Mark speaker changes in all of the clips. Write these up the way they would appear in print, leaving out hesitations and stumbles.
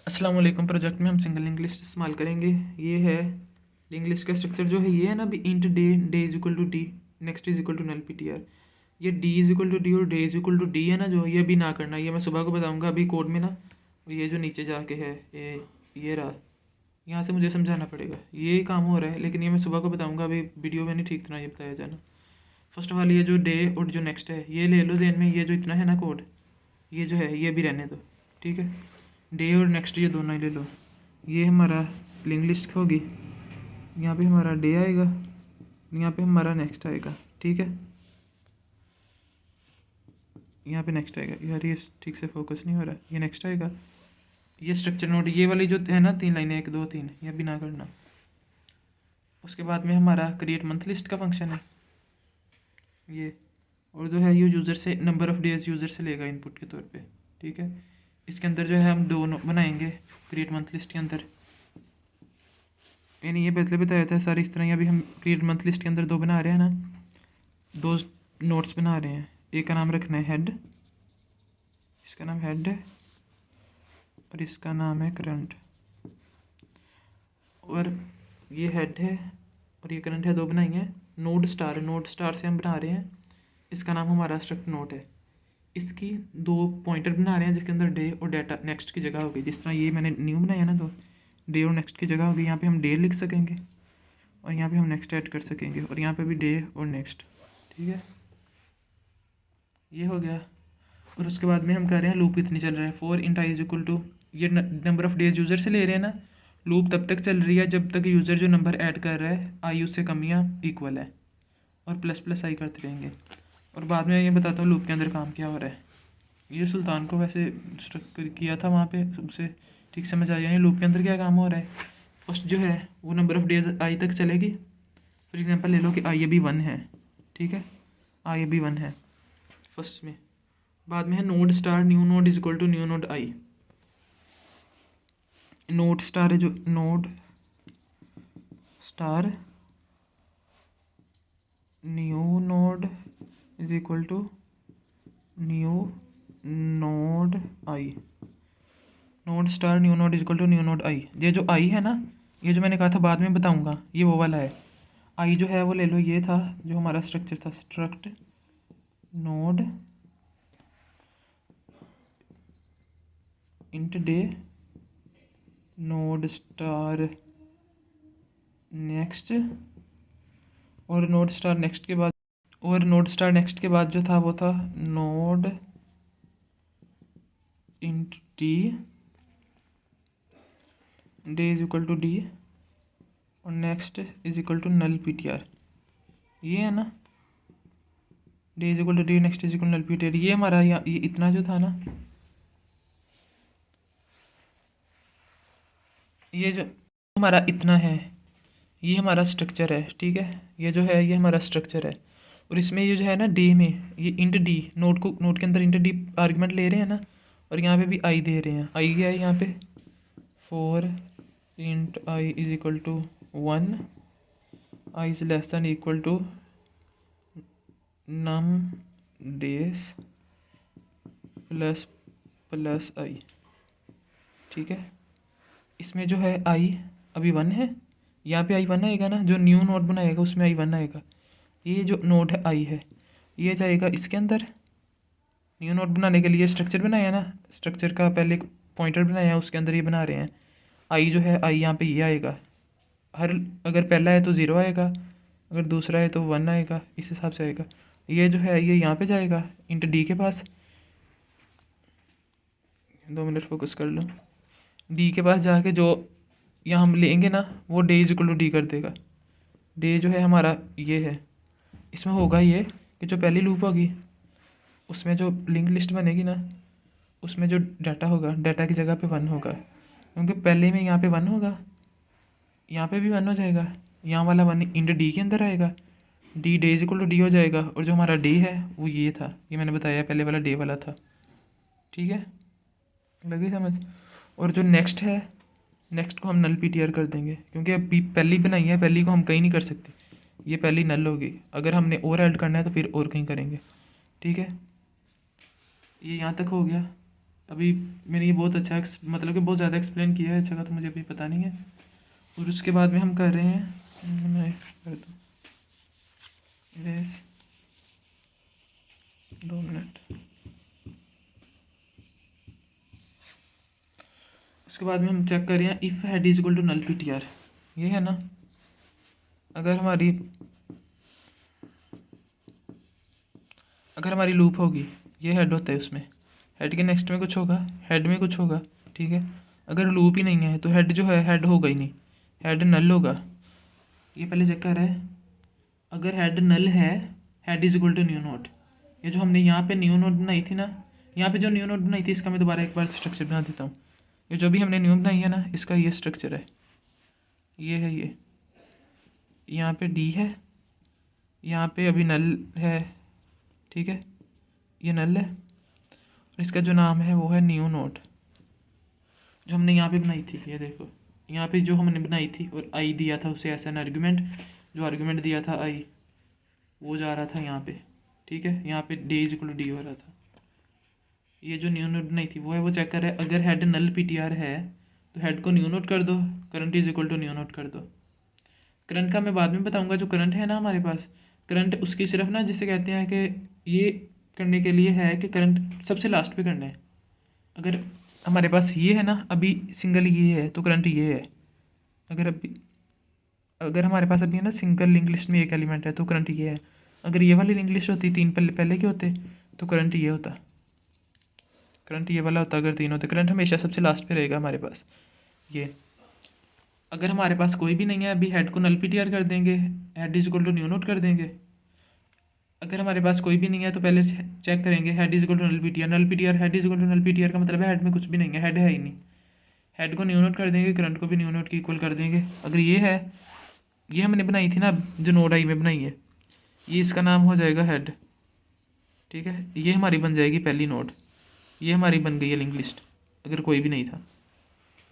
Speaker 1: अस्सलाम वालेकुम। प्रोजेक्ट में हम सिंगल लिंक लिस्ट इस्तेमाल करेंगे। ये है लिंक लिस्ट का स्ट्रक्चर जो है, ये है ना अभी int day, day is equal to D, next is equal to null PTR। ये D is equal to D और day is equal to D है ना, जो ये भी ना करना, ये मैं सुबह को बताऊंगा अभी कोड में ना। ये जो नीचे जाके है ये रहा, यहाँ से मुझे समझाना पड़ेगा, ये काम हो रहा है लेकिन ये मैं सुबह को बताऊँगा, अभी वीडियो में नहीं ठीक तरह ये बताया जाना। फर्स्ट ऑफ ऑल ये जो डे और जो नेक्स्ट है ये ले लो ध्यान में, ये जो इतना है ना कोड, ये जो है ये भी रहने दो, ठीक है। डे और नेक्स्ट ये दोनों ही ले लो। ये हमारा लिंक लिस्ट होगी, यहाँ पे हमारा डे आएगा, यहाँ पे हमारा नेक्स्ट आएगा, ठीक है। यहाँ पे नेक्स्ट आएगा, यार ये ठीक से फोकस नहीं हो रहा, ये नेक्स्ट आएगा। ये स्ट्रक्चर नोट, ये वाली जो है ना 3 लाइनें, 1 2 3, ये भी ना करना। उसके बाद में हमारा क्रिएट मंथ लिस्ट का फंक्शन है ये, और जो है ये यूज़र से नंबर ऑफ़ डेज यूज़र से लेगा इनपुट के तौर पे, ठीक है। इसके अंदर जो है हम दो बनाएंगे क्रिएट मंथ लिस्ट के अंदर, यानी ये पहले बताया था सारी इस तरह। अभी हम क्रिएट मंथ लिस्ट के अंदर दो बना रहे हैं ना, दो नोट्स बना रहे हैं। एक का नाम रखना है हेड, इसका नाम हेड है और इसका नाम है करंट, और ये हेड है और ये करंट है, दो बनाएंगे। नोड स्टार, नोड स्टार से हम बना रहे हैं, इसका नाम हमारा स्ट्रक्ट नोट है। इसकी दो पॉइंटर बना रहे हैं जिसके अंदर डे और डाटा नेक्स्ट की जगह होगी। जिस तरह ये मैंने न्यू बनाया ना, दो डे और नेक्स्ट की जगह होगी, यहाँ पे हम डे लिख सकेंगे और यहाँ पे हम नेक्स्ट ऐड कर सकेंगे, और यहाँ पे भी डे और नेक्स्ट, ठीक है। ये हो गया। और उसके बाद में हम कह रहे हैं लूप इतनी चल रहा है, 4 int i is equal to, ये नंबर ऑफ़ डेज यूज़र से ले रहे हैं ना। लूप तब तक चल रही है जब तक यूज़र जो नंबर ऐड कर रहा है आई उससे कम या इक्वल है, और प्लस प्लस आई करते रहेंगे। और बाद में ये बताता हूँ लूप के अंदर काम क्या हो रहा है। ये सुल्तान को वैसे किया था वहाँ पे, उससे ठीक समझ आ जाए लूप के अंदर क्या काम हो रहा है। फर्स्ट जो है वो नंबर ऑफ़ डेज आई तक चलेगी। फॉर एग्जांपल ले लो कि आई अभी 1 है, ठीक है, आई अभी 1 है फर्स्ट में। बाद में है node star new node is equal to new node I. Node star है जो, node star new node is equal to new node I. Node star new node is equal to new node I. ये जो आई है ना, ये जो मैंने कहा था बाद में बताऊंगा, ये वो वाला है। आई जो है वो ले लो, ये था जो हमारा स्ट्रक्चर था, struct node int day node star next, और नोड स्टार नेक्स्ट के बाद, और नोड स्टार नेक्स्ट के बाद जो था वो था node int D, day is equal to D और next is equal to null PTR। ये है ना, day is equal to D, next is equal to null PTR। ये हमारा ये इतना जो था ना, ये जो हमारा इतना है, ये हमारा स्ट्रक्चर है, ठीक है। ये जो है ये हमारा स्ट्रक्चर है, और इसमें ये जो है ना डे में ये इंट डी, नोट को नोट के अंदर इंट डी आर्गुमेंट ले रहे हैं ना, और यहाँ पे भी आई दे रहे हैं। आई क्या है यहाँ पे, 4 int I is equal to 1, I is less than equal to num days plus plus I, ठीक है। इसमें जो है आई अभी 1 है, यहाँ पे आई 1 आएगा ना, जो न्यू नोड बनाएगा उसमें आई 1 आएगा। ये जो नोड है आई है, ये जाएगा इसके अंदर। न्यू नोड बनाने के लिए स्ट्रक्चर बनाया ना, स्ट्रक्चर का पहले एक पॉइंटर बनाया, उसके अंदर ये बना रहे हैं। आई जो है आई यहाँ पे ये आएगा, हर अगर पहला है तो 0 आएगा, अगर दूसरा है तो 1 आएगा, इस हिसाब से आएगा। ये जो है ये यहाँ पे जाएगा इंट डी के पास, 2 मिनट फोकस कर लो। डी के पास जाके जो यहाँ हम लेंगे ना, वो day is equal to D कर देगा। डे जो है हमारा ये है, इसमें होगा ये कि जो पहली लूप होगी उसमें जो लिंक लिस्ट बनेगी ना, उसमें जो डाटा होगा, डाटा की जगह पे 1 होगा, क्योंकि पहले में यहाँ पे 1 होगा, यहाँ पे भी 1 हो जाएगा, यहाँ वाला 1 इंट डी के अंदर आएगा, D day is equal to D हो जाएगा। और जो हमारा डे है वो ये था, ये मैंने बताया पहले वाला डे वाला था, ठीक है, लगी समझ। और जो नेक्स्ट है, नेक्स्ट को हम नल PTR कर देंगे, क्योंकि अभी पहली बनाई है, पहली को हम कहीं नहीं कर सकते, ये पहली नल होगी। अगर हमने और ऐड करना है तो फिर और कहीं करेंगे, ठीक है। ये यहाँ तक हो गया। अभी मैंने ये बहुत अच्छा मतलब कि बहुत ज़्यादा एक्सप्लेन किया है, अच्छा का तो मुझे अभी पता नहीं है। और उसके बाद में हम कर रहे हैं, मैं कर दूँ इरेज, 2 मिनट। उसके बाद में हम चेक कर रहे हैं if head is equal to null PTR, ये है ना। अगर हमारी लूप होगी, ये हेड होता है, उसमें हेड के नेक्स्ट में कुछ होगा, हेड में कुछ होगा, ठीक है। अगर लूप ही नहीं है तो हेड जो है हेड होगा ही नहीं, हेड नल होगा। ये पहले चेक कर रहा है, अगर हेड नल है, head is equal to new node. ये जो हमने यहाँ पे न्यू नोड बनाई थी ना, यहाँ पे जो न्यू नोड बनाई थी, इसका मैं दोबारा एक बार स्ट्रक्चर बना देता हूँ। ये जो भी हमने न्यू बनाई है ना, इसका ये स्ट्रक्चर है, ये है, ये यहाँ पे डी है, यहाँ पे अभी नल है, ठीक है, ये नल है। और इसका जो नाम है वो है न्यू नोड, जो हमने यहाँ पे बनाई थी। ये देखो, यहाँ पे जो हमने बनाई थी और आई दिया था उसे एज एन आर्गुमेंट, जो आर्गुमेंट दिया था आई, वो जा रहा था यहाँ पे, ठीक है। यहाँ पे D is equal to D हो रहा था। ये जो न्यू नोड बनाई थी वो है, वो चेक कर रहा है, अगर हेड नल PTR है तो हेड को न्यू नोड कर दो, current is equal to new node कर दो। करंट का मैं बाद में बताऊंगा। जो करंट है ना हमारे पास, करंट उसकी सिर्फ ना, जिसे कहते हैं कि ये करने के लिए है कि करंट सबसे लास्ट पे करना है। अगर हमारे पास ये है ना, अभी सिंगल ये है तो करंट ये है। अगर हमारे पास अभी है ना सिंगल लिंक लिस्ट में एक एलिमेंट है तो करंट ये है। अगर ये वाली लिंक लिस्ट होती, 3 पहले पहले के होते, तो करंट ये होता, करंट ये वाला होता। अगर 3 होते, करंट हमेशा सबसे लास्ट पे रहेगा हमारे पास। ये अगर हमारे पास कोई भी नहीं है, अभी हेड को नल PTR कर देंगे, head is equal to new node कर देंगे। अगर हमारे पास कोई भी नहीं है तो पहले चेक करेंगे head is equal to null PTR, null PTR, head is equal to null PTR का मतलब है हेड में कुछ भी नहीं है, हेड है ही नहीं। हेड को न्यू नोड कर देंगे, करंट को भी न्यू नोड की इक्वल कर देंगे। अगर ये है, ये हमने बनाई थी ना जो नोड आई में बनाई है, ये इसका नाम हो जाएगा हेड, ठीक है। ये हमारी बन जाएगी पहली नोड, ये हमारी बन गई है लिंक लिस्ट, अगर कोई भी नहीं था।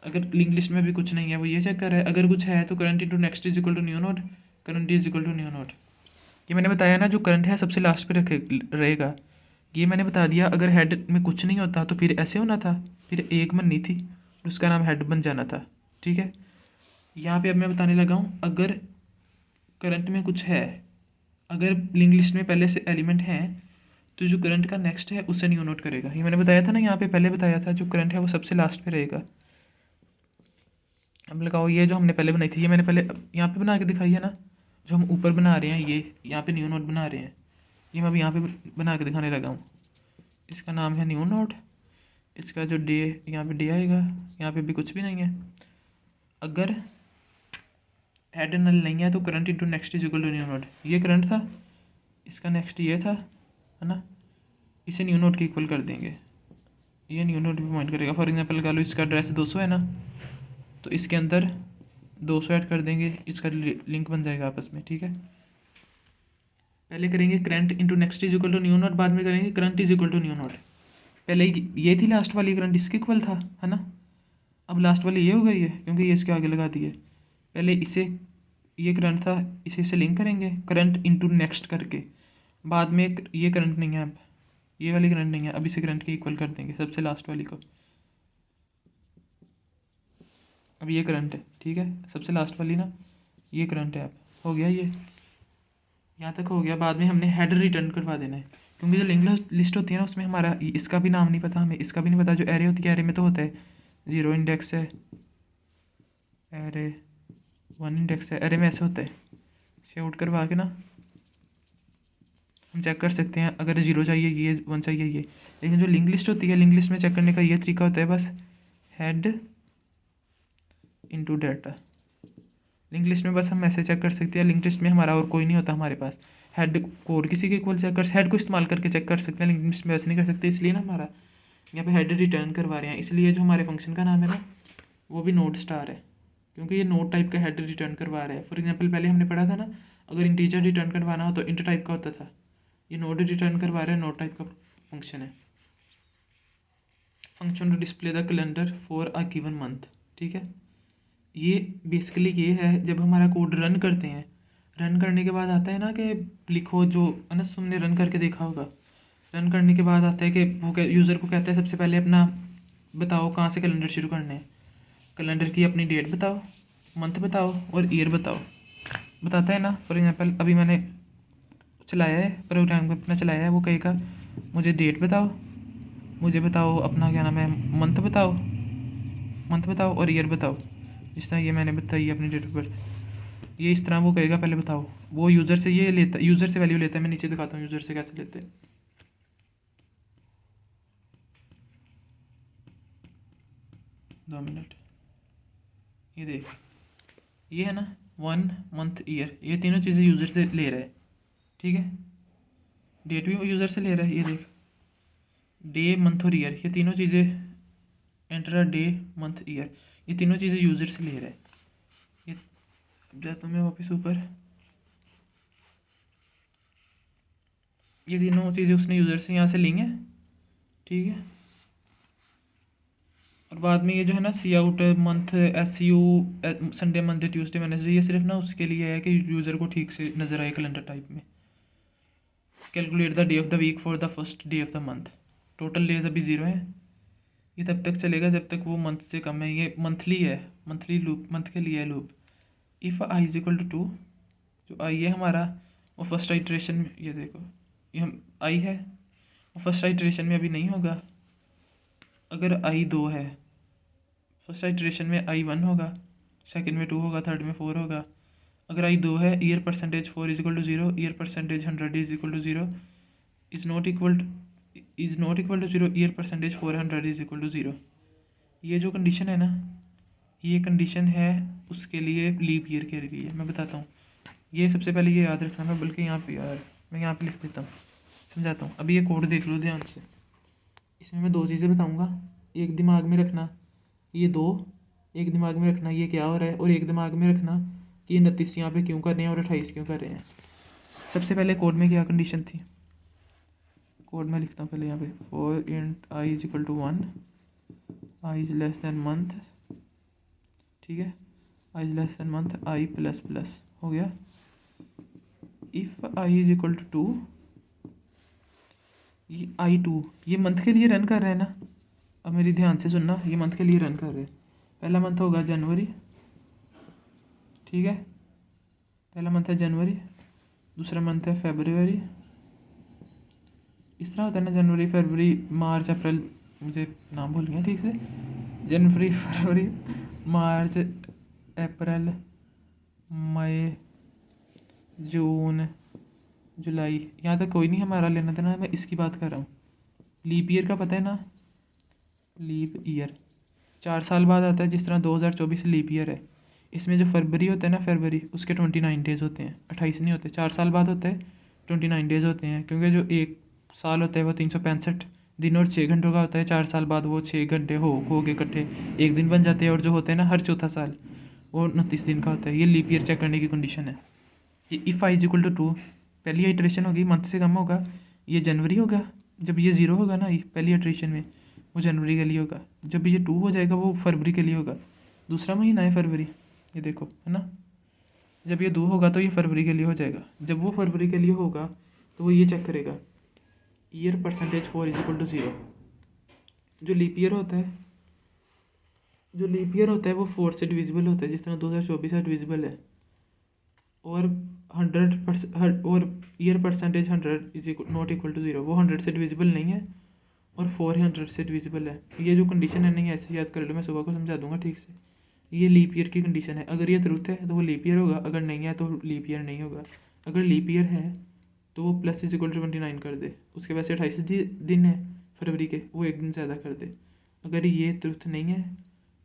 Speaker 1: अगर लिंक लिस्ट में भी कुछ नहीं है, वो ये चेक कर रहा है, अगर कुछ है तो current into next is equal to new node, current is equal to new node. ये मैंने बताया ना, जो करंट है सबसे लास्ट पे रखे रहेगा, ये मैंने बता दिया। अगर हेड में कुछ नहीं होता तो फिर ऐसे होना था, फिर एक बननी थी, उसका नाम हेड बन जाना था, ठीक है। यहाँ पे अब मैं बताने लगा हूँ, अगर करंट में कुछ है, अगर लिंक लिस्ट में पहले से एलिमेंट हैं, तो जो करंट का नेक्स्ट है उससे न्यू नोट करेगा। ये मैंने बताया था ना, यहाँ पे पहले बताया था, जो करंट है वो सबसे लास्ट पे रहेगा। अब लगाओ, ये जो हमने पहले बनाई थी, ये मैंने पहले यहाँ पे बना के दिखाई है ना, जो हम ऊपर बना रहे हैं, ये यहाँ पे न्यू नोट बना रहे हैं, ये मैं अभी यहाँ पे बना के दिखाने लगा हूँ। इसका नाम है न्यू नोट, इसका जो डे, यहाँ पे डे आएगा, यहाँ पे भी कुछ भी नहीं है। अगर हेड नल नहीं है तो current into next is equal to new node. ये करंट था, इसका नेक्स्ट ये था, है ना, इसे न्यू नोट के इक्वल कर देंगे, ये न्यू नोट भी पॉइंट करेगा। फॉर एग्जांपल लगा लो, इसका एड्रेस 200 है ना, तो इसके अंदर 200 ऐड कर देंगे, इसका लिंक बन जाएगा आपस में, ठीक है। पहले करेंगे current into next is equal to new node, बाद में करेंगे current is equal to new node. पहले ये थी लास्ट वाली करंट, इसके इक्वल था, है ना। अब लास्ट वाली ये हो गई है क्योंकि ये इसके आगे लगा दी है। पहले इसे, ये करंट था, इसे इससे लिंक करेंगे करंट इंटू नेक्स्ट करके, बाद में ये करंट नहीं है, अब ये वाली करंट नहीं है, अब इसे करंट के इक्वल कर देंगे सबसे लास्ट वाली को। अब ये करंट है, ठीक है, सबसे लास्ट वाली ना, ये करंट है। अब हो गया, ये यहाँ तक हो गया। बाद में हमने हेड रिटर्न करवा देना है, क्योंकि जो लिंक लिस्ट होती है ना, उसमें हमारा इसका भी नाम नहीं पता, हमें इसका भी नहीं पता। जो एरे होती है, एरे में तो होता है 0 इंडेक्स है, एरे 1 इंडेक्स है, एरे में ऐसे होता है। इसे आउट करवा के ना हम चेक कर सकते हैं, अगर 0 चाहिए ये, 1 चाहिए ये। लेकिन जो लिंक लिस्ट होती है, लिंक लिस्ट में चेक करने का ये तरीका होता है, बस head into data. Link list में बस हम ऐसे चेक कर सकते हैं, लिंक लिस्ट में हमारा और कोई नहीं होता हमारे पास। हेड को और किसी के इक्वल चेक कर, हेड को इस्तेमाल करके चेक कर सकते हैं, लिंक लिस्ट में वैसे नहीं कर सकते। इसलिए ना हमारा यहाँ पे हेड रिटर्न करवा रहे हैं, इसलिए जो हमारे फंक्शन का नाम है ना, वो भी नोड स्टार है, क्योंकि ये नोड टाइप का हेड रिटर्न करवा रहा है। फॉर एग्जाम्पल पहले हमने पढ़ा था ना, अगर इंटीजर रिटर्न करवाना हो तो इंट टाइप का होता था, ये नोड रिटर्न करवा रहा है, नोड टाइप का फंक्शन है। Function to display the calendar for a given month, ठीक है। ये बेसिकली ये है, जब हमारा कोड रन करते हैं, रन करने के बाद आता है ना कि लिखो, जो अनस तुमने रन करके देखा होगा, रन करने के बाद आता है कि वो यूज़र को कहता है सबसे पहले अपना बताओ कहाँ से कैलेंडर शुरू करने हैं। कैलेंडर की अपनी डेट बताओ, मंथ बताओ और ईयर बताओ। बताता है ना। फॉर एग्जांपल अभी मैंने चलाया है प्रोग्राम अपना चलाया है, वो कहेगा मुझे डेट बताओ, मुझे बताओ अपना क्या नाम है मंथ बताओ और ईयर बताओ। जिस तरह ये मैंने बताई अपनी डेट ऑफ बर्थ, ये इस तरह वो कहेगा पहले बताओ। वो यूज़र से ये लेता, यूज़र से वैल्यू लेता है। मैं नीचे दिखाता हूँ यूज़र से कैसे लेते हैं। 2 मिनट। ये देख, ये है ना 1 मंथ ईयर, ये तीनों चीज़ें यूज़र से ले रहा है। ठीक है, डेट भी वो यूज़र से ले रहा है। ये देख, डे मंथ और ईयर, ये तीनों चीज़ें एंटर डे मंथ ईयर, ये तीनों चीज़ें यूज़र से ले रहा है। ये अब जाता हूँ मैं वापस ऊपर, ये तीनों चीज़ें उसने यूज़र से यहाँ से ली हैं। ठीक है, और बाद में ये जो है ना C out month S U Sunday Monday Tuesday Wednesday, ये सिर्फ ना उसके लिए है कि यूज़र को ठीक से नज़र आए कैलेंडर टाइप में। Calculate the day of the week for the first day of the month. Total days अभी 0 है। ये तब तक चलेगा जब तक वो मंथ से कम है। ये मंथली है, मंथली लूप, मंथ के लिए है loop. If I is equal to 2, जो आई है हमारा वो फर्स्ट आइट्रेशन में, ये देखो ये हम आई है, वो फर्स्ट आइट्रेशन में अभी नहीं होगा। अगर आई 2 है, फर्स्ट आइट्रेशन में आई 1 होगा, सेकंड में 2 होगा, थर्ड में 4 होगा। अगर आई 2 है, year percentage 4 is equal to 0, year percentage 100 is equal to 0, is not equal to 0, year percentage 400 is equal to 0। ये जो कंडीशन है ना, ये कंडीशन है उसके लिए लीप ईयर के लिए। मैं बताता हूँ, ये सबसे पहले ये याद रखना। मैं बल्कि यहाँ पे यार मैं यहाँ पे लिख देता हूँ, समझाता हूँ। अभी ये कोड देख लो ध्यान से, इसमें मैं 2 चीज़ें बताऊँगा। एक दिमाग में रखना ये 2, एक दिमाग में रखना ये क्या हो रहा है, और एक दिमाग में रखना कि ये 29 यहाँ पे क्यों कर रहे हैं और 28 क्यों कर रहे हैं। सबसे पहले कोड में क्या कंडीशन थी, कोड में लिखता हूँ पहले यहाँ पे, for int I is equal to 1, I is less than month. ठीक है, I is less than month, I plus plus हो गया। If I is equal to 2, ये आई 2 ये मंथ के लिए रन कर रहा है ना। अब मेरी ध्यान से सुनना, ये मंथ के लिए रन कर रहे हैं। पहला मंथ होगा जनवरी, ठीक है, पहला मंथ है जनवरी, दूसरा मंथ है फरवरी। इस तरह होता है ना, जनवरी फरवरी मार्च अप्रैल, मुझे नाम भूल गया ठीक से, जनवरी फरवरी मार्च अप्रैल मई जून जुलाई। यहाँ तक कोई नहीं हमारा लेना देना, मैं इसकी बात कर रहा हूँ। लीप ईयर का पता है ना, लीप ईयर 4 साल बाद आता है। जिस तरह 2024 लीप ईयर है, इसमें जो फरवरी होता है ना, फरवरी उसके 29 डेज़ होते हैं, 28 नहीं होते। 4 साल बाद होता है, 29 डेज़ होते हैं, क्योंकि जो एक साल होता है वो 365 दिन और 6 घंटों का होता है। 4 साल बाद वो 6 घंटे हो गए इकट्ठे एक दिन बन जाते हैं। और जो होते हैं ना हर चौथा साल, वो 29 दिन का होता है। ये लीप ईयर चेक करने की कंडीशन है। ये if I is equal to 2, पहली आइट्रेशन होगी, मंथ से कम होगा, ये जनवरी होगा। जब ये 0 होगा ना पहली आइट्रेशन में, वो जनवरी के लिए होगा। जब ये 2 हो जाएगा वो फरवरी के लिए होगा। दूसरा महीना है फरवरी, ये देखो है ना। जब ये 2 होगा तो ये फरवरी के लिए हो जाएगा। जब वो फरवरी के लिए होगा तो वो ये चेक करेगा, year percentage 4 is equal to 0। जो लीप ईयर होता है, जो लीप ईयर होता है वो 4 से डिविजिबल होता है। जिस तरह 2024 है डिविजिबल है, और 100% और year percentage 100 is not equal to 0, वो 100 से डिविजिबल नहीं है और 400 से डिविजिबल है। ये जो कंडीशन है नहीं, ऐसे याद कर लो, मैं सुबह को समझा दूंगा ठीक से। ये लीप ईयर की कंडीशन है। अगर ये ट्रुथ है तो वो लीप ईयर होगा, अगर नहीं है तो लीप ईयर नहीं होगा। अगर लीप ईयर है तो वो प्लस इज इक्वल टू 29 कर दे, उसके वैसे 28 दिन है फरवरी के, वो एक दिन ज़्यादा कर दे। अगर ये ट्रुथ नहीं है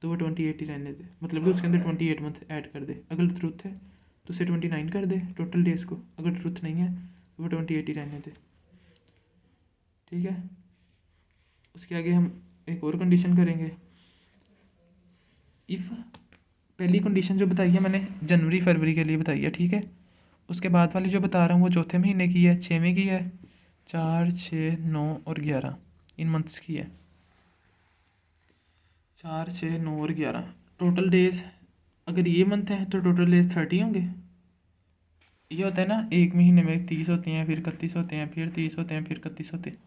Speaker 1: तो वो 28 ही रहने दे, मतलब कि उसके अंदर 28 मंथ ऐड कर दे। अगर ट्रुथ है तो उसे 29 कर दे टोटल डेज़ को, अगर ट्रुथ नहीं है तो वो 28 ही रहने दे। ठीक है, उसके आगे हम एक और कंडीशन करेंगे। इफ़ पहली कंडीशन जो बताई है मैंने जनवरी फरवरी के लिए बताई है, ठीक है। उसके बाद वाली जो बता रहा हूँ वो चौथे महीने की है, 6वें की है, 4 6 9 और 11 इन मंथ्स की है। 4 6 9 और 11 टोटल डेज। अगर ये मंथ है तो टोटल डेज 30 होंगे। ये होता है ना, एक महीने में 30 होते हैं, फिर 31 होते हैं, फिर 30 होते हैं, फिर 31 होते हैं।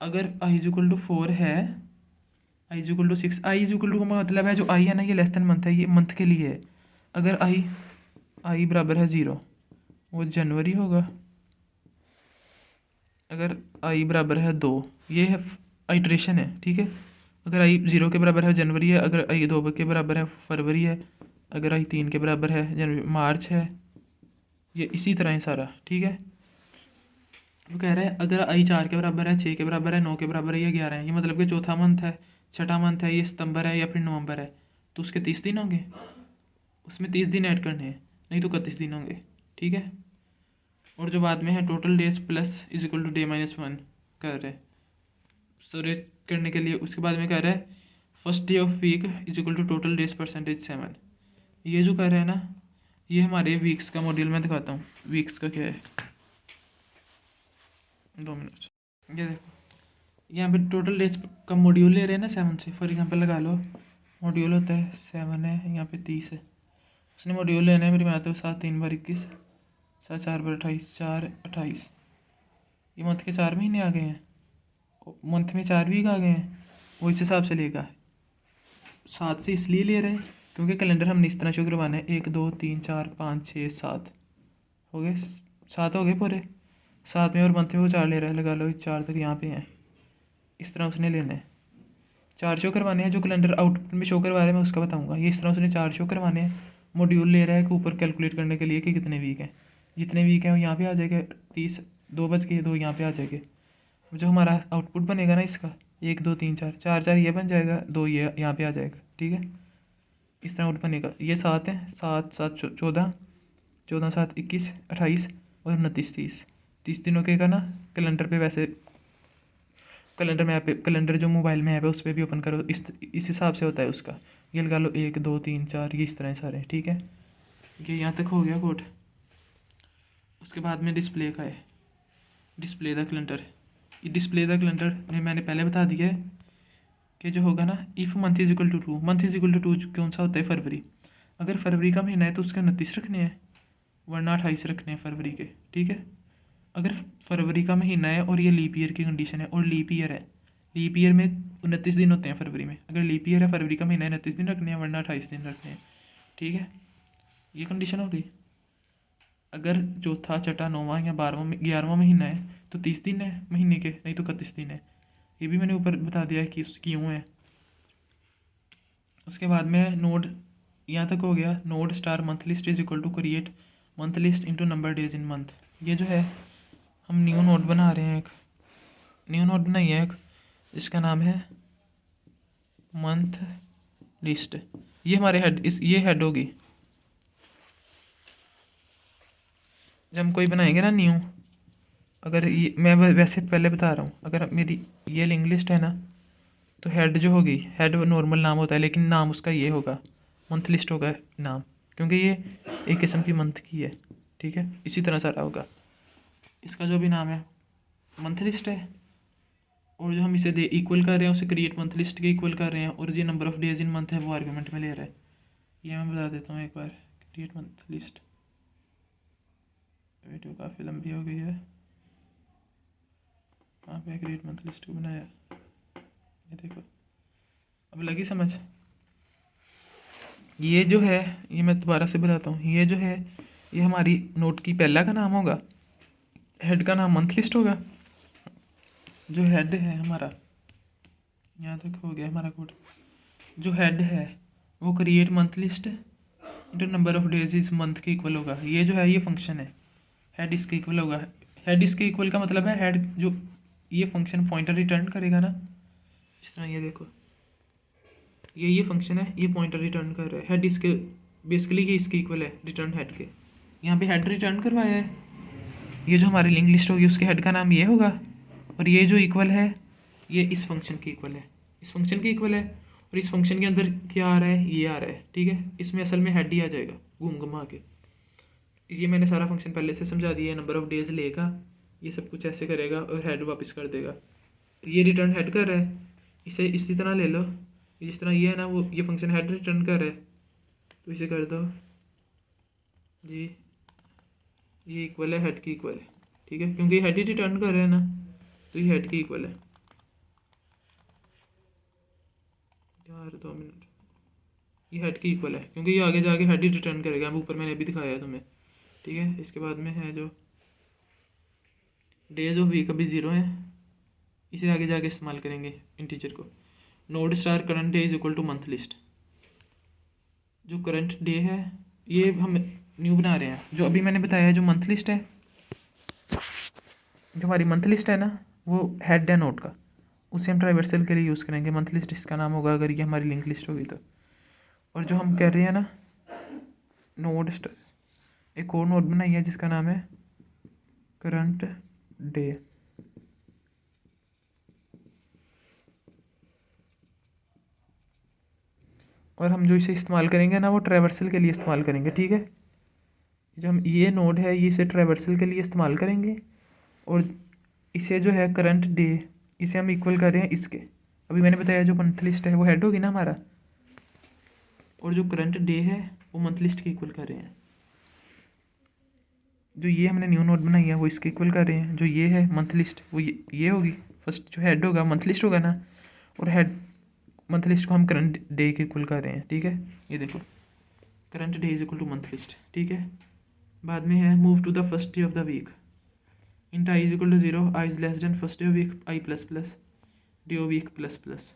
Speaker 1: अगर आई इज इक्वल टू 4 है I is equal to 6, I is equal to का मतलब है जो आई है ना ये लेस देन मंथ है, ये मंथ के लिए है। अगर आई बराबर है 0 वो जनवरी होगा। अगर आई बराबर है 2 ये है आइट्रेशन है, ठीक है। अगर आई 0 के बराबर है जनवरी है, अगर आई 2 के बराबर है फरवरी है, अगर आई 3 के बराबर है जनवरी मार्च है, ये इसी तरह है सारा, ठीक है। वो कह रहा है अगर आई 4 के बराबर है, 6 के बराबर है, 9 के बराबर है, ये 11 है, ये मतलब कि चौथा मंथ है, छठा मंथ है, ये सितंबर है या फिर नवंबर है, तो उसके 30 दिन होंगे, उसमें 30 दिन ऐड करने हैं, नहीं तो 31 दिन होंगे, ठीक है। और जो बाद में है total days plus is equal to डे-1 कर रहे हैं स्टोरेज करने के लिए। उसके बाद में कह रहा है first day of week is equal to total days percentage 7। ये जो कर रहे हैं ना ये हमारे वीक्स का मॉड्यूल में दिखाता हूँ वीक्स का क्या है, 2 मिनट। ये देखो यहाँ पे टोटल डेज का मॉड्यूल ले रहे हैं ना 7 से। फॉर एग्जांपल लगा लो मॉड्यूल होता है 7 है, यहाँ पे 30 है, उसने मॉड्यूल लेना है, मेरे में आता है 7 3 बार 21, 7 4 बार 28, 4 28। ये मंथ के 4 महीने आ गए हैं, मंथ में 4 वीक आ गए हैं, वो इस हिसाब से लेगा। 7 से इसलिए ले रहे हैं क्योंकि कैलेंडर हमने इस तरह शो करवाना है 1 2 3 4 5 6 7 हो गए, 7 हो गए पूरे। 7 में और मंथ में वो 4 ले रहा है, लगा लो 4 तक यहाँ पे हैं, इस तरह उसने लेना है। 4 शो करवाने हैं, जो कैलेंडर आउटपुट में शो करवा रहा है मैं उसका बताऊंगा। ये इस तरह उसने 4 शो करवाने हैं। मॉड्यूल ले रहा है कि ऊपर कैलकुलेट करने के लिए कि कितने वीक हैं, जितने वीक हैं वो यहाँ पे आ जाएगा 30, 2 बज के 2 यहाँ पे आ जाएंगे। जो हमारा आउटपुट बनेगा ना इसका 1 2 3 4 4 4 ये बन जाएगा, 2 ये यहाँ पे आ जाएगा, ठीक है। इस तरह आउट बनेगा। ये 7 है, 7 7 14, 14 7 21 28 और 29 30, 30 दिनों के का ना कैलेंडर पे। वैसे कैलेंडर में ऐप, कैलेंडर जो मोबाइल में ऐप है उस पर भी ओपन करो, इस हिसाब से होता है उसका। ये लगा लो 1 2 3 4 ये इस तरह सारे, ठीक है। ये यहाँ तक हो गया कोड। उसके बाद में डिस्प्ले का है, डिस्प्ले द कैलेंडर। ये डिस्प्ले द कैलेंडर में मैंने पहले बता दिया है कि जो होगा ना if month is equal to 2, month is equal to 2 कौन सा होता है फरवरी। अगर फरवरी का महीना है तो उसके 29 रखने हैं वरना 28 रखने हैं फरवरी के, ठीक है। अगर फरवरी का महीना है और ये लीप ईयर की कंडीशन है और लीप ईयर है, लीप ईयर में 29 दिन होते हैं फरवरी में। अगर लीप ईयर है फरवरी का महीना है 29 दिन रखने हैं वरना 28 दिन रखने हैं, ठीक है। ये कंडीशन हो गई। अगर चौथा छठा 9वां या 12वां 11वां महीना है तो 30 दिन है महीने के, नहीं तो 31 दिन है। ये भी मैंने ऊपर बता दिया है कि क्यों है। उसके बाद में नोड यहाँ तक हो गया। Node star month list is equal to create month list into number days in month. ये जो है हम न्यू नोड बना रहे हैं, एक न्यू नोड बनाई है एक, इसका नाम है मंथ लिस्ट। ये हमारे हेड ये हेड होगी। जब हम कोई बनाएंगे ना न्यू, अगर ये मैं वैसे पहले बता रहा हूँ, अगर मेरी ये लिंक लिस्ट है ना तो हेड जो होगी, हेड नॉर्मल नाम होता है लेकिन नाम उसका ये होगा मंथ लिस्ट होगा नाम, क्योंकि ये एक किस्म की मंथ की है, ठीक है। इसी तरह सारा होगा। इसका जो भी नाम है मंथ लिस्ट है और जो हम इसे दे इक्वल कर रहे हैं उसे क्रिएट मंथ लिस्ट के इक्वल कर रहे हैं और ये number of days in month है वो आर्गुमेंट में ले रहा है। ये मैं बता देता हूँ एक बार। क्रिएट मंथ लिस्ट, वीडियो काफ़ी लंबी हो गई है। कहाँ पे क्रिएट मंथ लिस्ट को बनाया, ये देखो अब लगी समझ। ये जो है ये मैं दोबारा से बताता हूँ। ये जो है ये हमारी नोट की पहला का नाम होगा, हेड का नाम मंथ लिस्ट होगा। जो हेड है हमारा, यहाँ तक हो गया हमारा कोड। जो हेड है वो create month list into number of days इस मंथ के इक्वल होगा। ये जो है ये फंक्शन है, हेड इसके इक्वल होगा। हेड इसके इक्वल का मतलब है हेड जो ये फंक्शन पॉइंटर रिटर्न करेगा ना, इस तरह ये देखो ये फंक्शन है, ये पॉइंटर रिटर्न कर रहा है। हेड इसके बेसिकली ये इसके इक्वल है रिटर्न हेड के। यहाँ पे हेड रिटर्न करवाया है। ये जो हमारी लिंक लिस्ट होगी उसके हेड का नाम ये होगा और ये जो इक्वल है ये इस फंक्शन के इक्वल है, इस फंक्शन के इक्वल है। और इस फंक्शन के अंदर क्या आ रहा है, ये आ रहा है, ठीक है। इसमें असल में हेड ही आ जाएगा घूम घुमा के। ये मैंने सारा फंक्शन पहले से समझा दिया है। नंबर ऑफ डेज लेगा, ये सब कुछ ऐसे करेगा और हेड वापस कर देगा। ये रिटर्न हेड कर रहा है, इसे इसी तरह ले लो। जिस तरह ये है ना वो ये फंक्शन हेड रिटर्न कर रहा है तो इसे कर दो जी, ये इक्वल है हेड की इक्वल है, ठीक है। क्योंकि हेड ही रिटर्न कर रहे हैं ना तो ये हेड की इक्वल है। यार 2 मिनट, ये हेड की इक्वल है क्योंकि ये आगे जाके हेड ही रिटर्न करेगा, ऊपर मैंने अभी दिखाया है तुम्हें, ठीक है। इसके बाद में है जो डेज ऑफ वीक अभी 0 है, इसे आगे जाके इस्तेमाल करेंगे इंटीजर को। Node star current day is equal to month list. जो करंट डे है ये हम न्यू बना रहे हैं, जो अभी मैंने बताया जो मंथ लिस्ट है, जो हमारी मंथ लिस्ट है ना वो हेड है नोड का, उसे हम ट्राइवर्सल के लिए यूज़ करेंगे। मंथ लिस्ट इसका नाम होगा अगर ये हमारी लिंक लिस्ट होगी तो। और जो हम कह रहे हैं ना नोड एक और नोड बनाई है जिसका नाम है करंट डे। और हम जो इसे इस्तेमाल करेंगे ना वो ट्रैवर्सल के लिए इस्तेमाल करेंगे, ठीक है। जो हम ये नोड है ये इसे ट्रैवर्सल के लिए इस्तेमाल करेंगे, और इसे जो है करंट डे इसे हम इक्वल कर रहे हैं इसके। अभी मैंने बताया जो मंथ लिस्ट है वो हेड होगी ना हमारा, और जो करंट डे है वो मंथ लिस्ट के इक्वल कर रहे हैं। जो ये हमने न्यू नोड बनाई है वो इसके इक्वल कर रहे हैं। जो ये है मंथ लिस्ट वो ये होगी, फर्स्ट जो हेड होगा मंथ लिस्ट होगा ना, और हेड मंथ लिस्ट को हम करंट डे के इक्वल कर रहे हैं, ठीक है। ये देखो current day is equal to month list, ठीक है। बाद में है move to the first day of the week, int I is equal to 0, I is less than first day of week, I plus plus day of week plus plus.